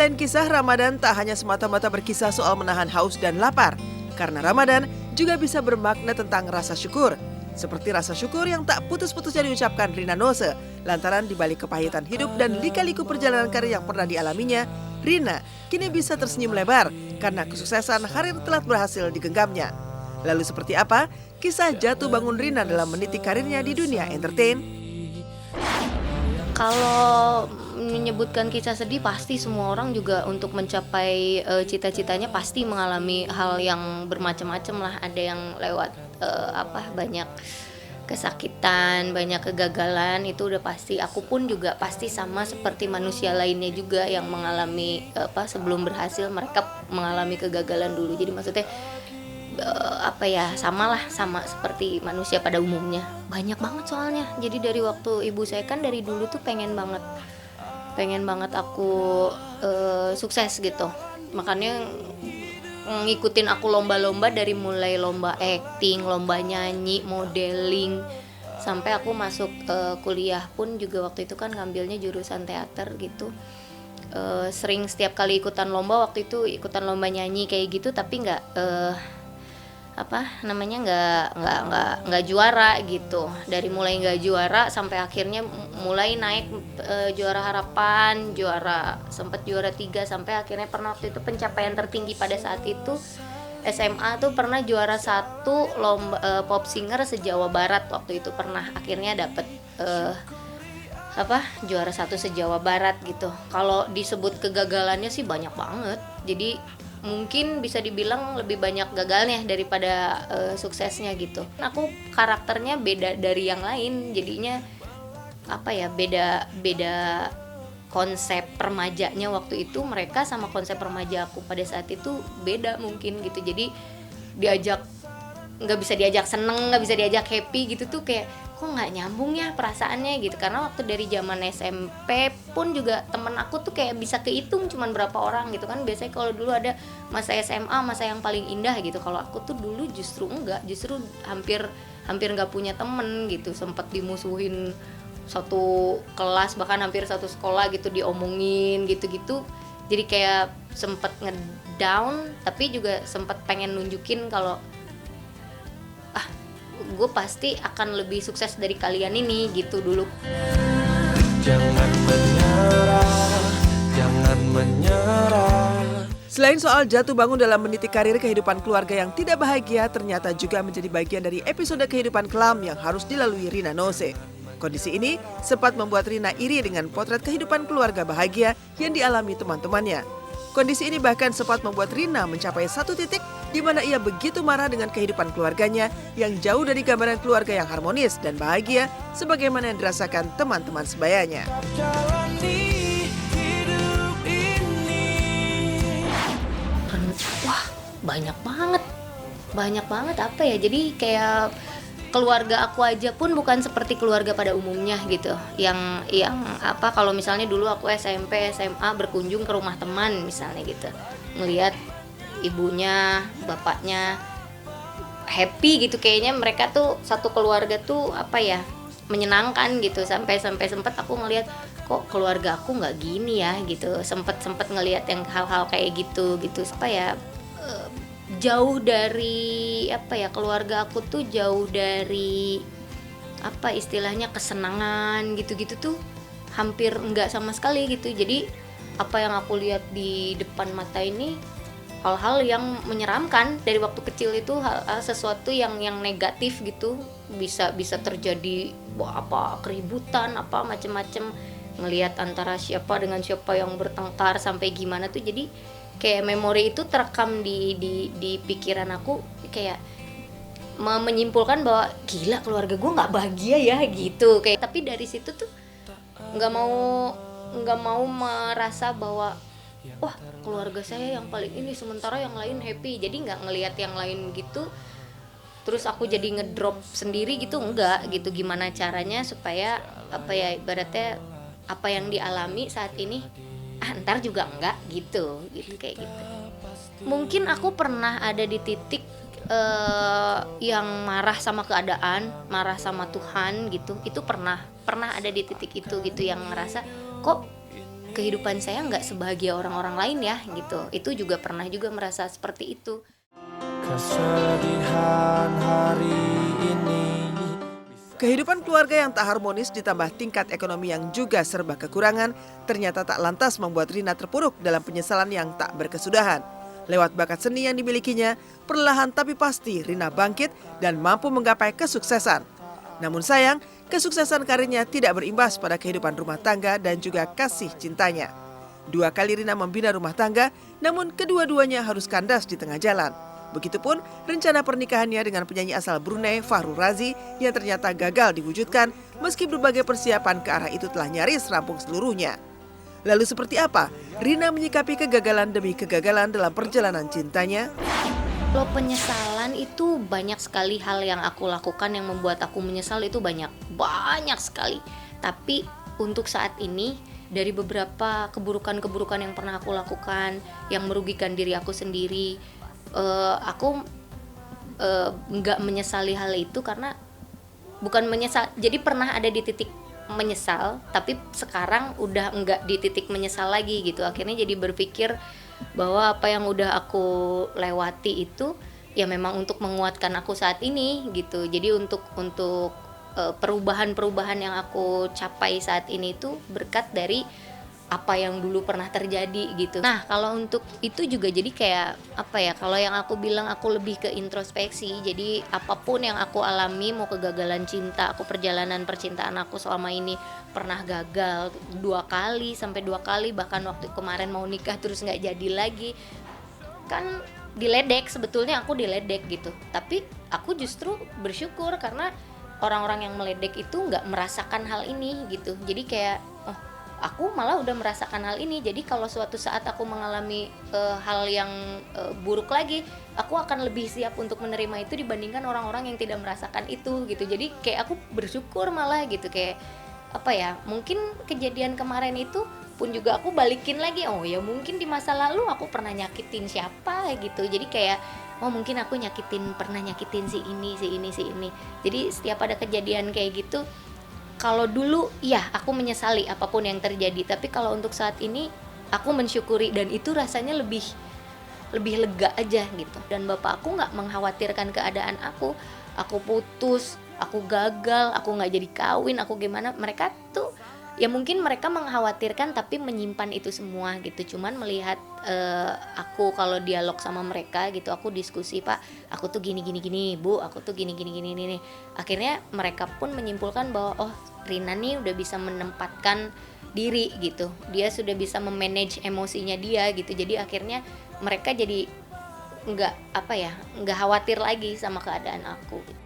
Selain kisah, Ramadan tak hanya semata-mata berkisah soal menahan haus dan lapar. Karena Ramadan juga bisa bermakna tentang rasa syukur. Seperti rasa syukur yang tak putus-putusnya diucapkan Rina Nose. Lantaran dibalik kepahitan hidup dan lika-liku perjalanan karir yang pernah dialaminya, Rina kini bisa tersenyum lebar karena kesuksesan karir telah berhasil digenggamnya. Lalu seperti apa kisah jatuh bangun Rina dalam meniti karirnya di dunia entertain? Kalau menyebutkan kisah sedih, pasti semua orang juga untuk mencapai cita-citanya pasti mengalami hal yang bermacam-macam lah. Ada yang lewat banyak kesakitan, banyak kegagalan, itu udah pasti. Aku pun juga pasti sama seperti manusia lainnya juga yang mengalami sebelum berhasil mereka mengalami kegagalan dulu. Jadi maksudnya sama seperti manusia pada umumnya. Banyak banget soalnya. Jadi dari waktu ibu saya kan dari dulu tuh pengen banget aku sukses gitu. Makanya ngikutin aku lomba-lomba dari mulai lomba acting, lomba nyanyi, modeling, sampai aku masuk kuliah pun juga waktu itu kan ngambilnya jurusan teater gitu. Sering setiap kali ikutan lomba, waktu itu ikutan lomba nyanyi kayak gitu, tapi nggak juara gitu. Dari mulai nggak juara sampai akhirnya mulai naik juara harapan, sempat juara 3, sampai akhirnya pernah waktu itu pencapaian tertinggi pada saat itu SMA tuh pernah juara 1 lomba pop singer se-Jawa Barat. Waktu itu pernah akhirnya dapet juara 1 se-Jawa Barat gitu. Kalau disebut kegagalannya sih banyak banget. Jadi mungkin bisa dibilang lebih banyak gagalnya daripada suksesnya gitu. Aku karakternya beda dari yang lain, jadinya beda konsep remajanya waktu itu mereka sama konsep remaja aku pada saat itu beda mungkin gitu. Jadi nggak bisa diajak seneng, nggak bisa diajak happy gitu tuh, kayak kok nggak nyambung ya perasaannya gitu. Karena waktu dari zaman SMP pun juga temen aku tuh kayak bisa kehitung cuman berapa orang gitu kan. Biasanya kalau dulu ada masa SMA, masa yang paling indah gitu. Kalau aku tuh dulu justru hampir nggak punya temen gitu. Sempet dimusuhin satu kelas, bahkan hampir satu sekolah gitu, diomongin gitu-gitu. Jadi kayak sempet ngedown, tapi juga sempet pengen nunjukin kalau gue pasti akan lebih sukses dari kalian ini gitu dulu. Jangan menyerah. Selain soal jatuh bangun dalam meniti karir, kehidupan keluarga yang tidak bahagia ternyata juga menjadi bagian dari episode kehidupan kelam yang harus dilalui Rina Nose. Kondisi ini sempat membuat Rina iri dengan potret kehidupan keluarga bahagia yang dialami teman-temannya. Kondisi ini bahkan sempat membuat Rina mencapai satu titik di mana ia begitu marah dengan kehidupan keluarganya yang jauh dari gambaran keluarga yang harmonis dan bahagia sebagaimana yang dirasakan teman-teman sebayanya. Wah, banyak banget jadi kayak keluarga aku aja pun bukan seperti keluarga pada umumnya gitu. Yang kalau misalnya dulu aku SMP, SMA berkunjung ke rumah teman misalnya gitu, ngelihat ibunya, bapaknya happy gitu, kayaknya mereka tuh satu keluarga tuh menyenangkan gitu. Sampai sempat aku ngelihat kok keluarga aku nggak gini ya gitu. Sempat ngelihat yang hal-hal kayak gitu jauh dari keluarga aku tuh jauh dari istilahnya kesenangan gitu-gitu tuh hampir enggak sama sekali gitu. Jadi apa yang aku lihat di depan mata ini hal-hal yang menyeramkan dari waktu kecil itu, sesuatu yang negatif gitu, bisa terjadi keributan macem-macem, ngelihat antara siapa dengan siapa yang bertengkar sampai gimana tuh. Jadi kayak memori itu terekam di pikiran aku, kayak menyimpulkan bahwa gila keluarga gue nggak bahagia ya gitu. Kayak tapi dari situ tuh nggak mau merasa bahwa wah keluarga saya yang paling ini sementara yang lain happy. Jadi nggak ngelihat yang lain gitu terus aku jadi ngedrop sendiri gitu, enggak gitu. Gimana caranya supaya ibaratnya apa yang dialami saat ini ntar juga enggak gitu kayak gitu. Mungkin aku pernah ada di titik yang marah sama keadaan, marah sama Tuhan gitu. Itu pernah ada di titik itu gitu, yang ngerasa kok kehidupan saya nggak sebahagia orang-orang lain ya gitu. Itu juga pernah juga merasa seperti itu. Kesedihan hari ini. Kehidupan keluarga yang tak harmonis ditambah tingkat ekonomi yang juga serba kekurangan ternyata tak lantas membuat Rina terpuruk dalam penyesalan yang tak berkesudahan. Lewat bakat seni yang dimilikinya, perlahan tapi pasti Rina bangkit dan mampu menggapai kesuksesan. Namun sayang, kesuksesan karirnya tidak berimbas pada kehidupan rumah tangga dan juga kasih cintanya. 2 kali Rina membina rumah tangga, namun kedua-duanya harus kandas di tengah jalan. Begitupun rencana pernikahannya dengan penyanyi asal Brunei Fahru Razi yang ternyata gagal diwujudkan meski berbagai persiapan ke arah itu telah nyaris rampung seluruhnya. Lalu seperti apa Rina menyikapi kegagalan demi kegagalan dalam perjalanan cintanya? Kalau penyesalan itu banyak sekali hal yang aku lakukan yang membuat aku menyesal itu banyak sekali. Tapi untuk saat ini dari beberapa keburukan-keburukan yang pernah aku lakukan yang merugikan diri aku sendiri, aku nggak menyesali hal itu karena bukan menyesal. Jadi pernah ada di titik menyesal, tapi sekarang udah nggak di titik menyesal lagi gitu. Akhirnya jadi berpikir bahwa apa yang udah aku lewati itu ya memang untuk menguatkan aku saat ini gitu. Jadi untuk perubahan-perubahan yang aku capai saat ini itu berkat dari apa yang dulu pernah terjadi gitu. Nah, kalau untuk itu juga jadi kayak apa ya, kalau yang aku bilang aku lebih ke introspeksi. Jadi apapun yang aku alami, mau kegagalan cinta, perjalanan percintaan aku selama ini pernah gagal 2 kali sampai 2 kali, bahkan waktu kemarin mau nikah terus nggak jadi lagi. Kan diledek, sebetulnya aku diledek gitu. Tapi aku justru bersyukur karena orang-orang yang meledek itu nggak merasakan hal ini gitu. Jadi kayak aku malah udah merasakan hal ini, jadi kalau suatu saat aku mengalami hal yang buruk lagi, aku akan lebih siap untuk menerima itu dibandingkan orang-orang yang tidak merasakan itu gitu. Jadi kayak aku bersyukur malah gitu, kayak apa ya, mungkin kejadian kemarin itu pun juga aku balikin lagi, oh ya mungkin di masa lalu aku pernah nyakitin siapa gitu. Jadi kayak mungkin aku pernah nyakitin si ini. Jadi setiap ada kejadian kayak gitu, kalau dulu ya aku menyesali apapun yang terjadi, tapi kalau untuk saat ini aku mensyukuri dan itu rasanya lebih lega aja gitu. Dan bapak aku nggak mengkhawatirkan keadaan aku putus, aku gagal, aku nggak jadi kawin, aku gimana. Mereka tuh ya mungkin mereka mengkhawatirkan tapi menyimpan itu semua gitu. Cuman melihat aku kalau dialog sama mereka gitu, aku diskusi, Pak aku tuh gini Bu, aku tuh gini nih. Akhirnya mereka pun menyimpulkan bahwa oh Rina nih udah bisa menempatkan diri gitu, dia sudah bisa memanage emosinya dia gitu. Jadi akhirnya mereka jadi nggak khawatir lagi sama keadaan aku gitu.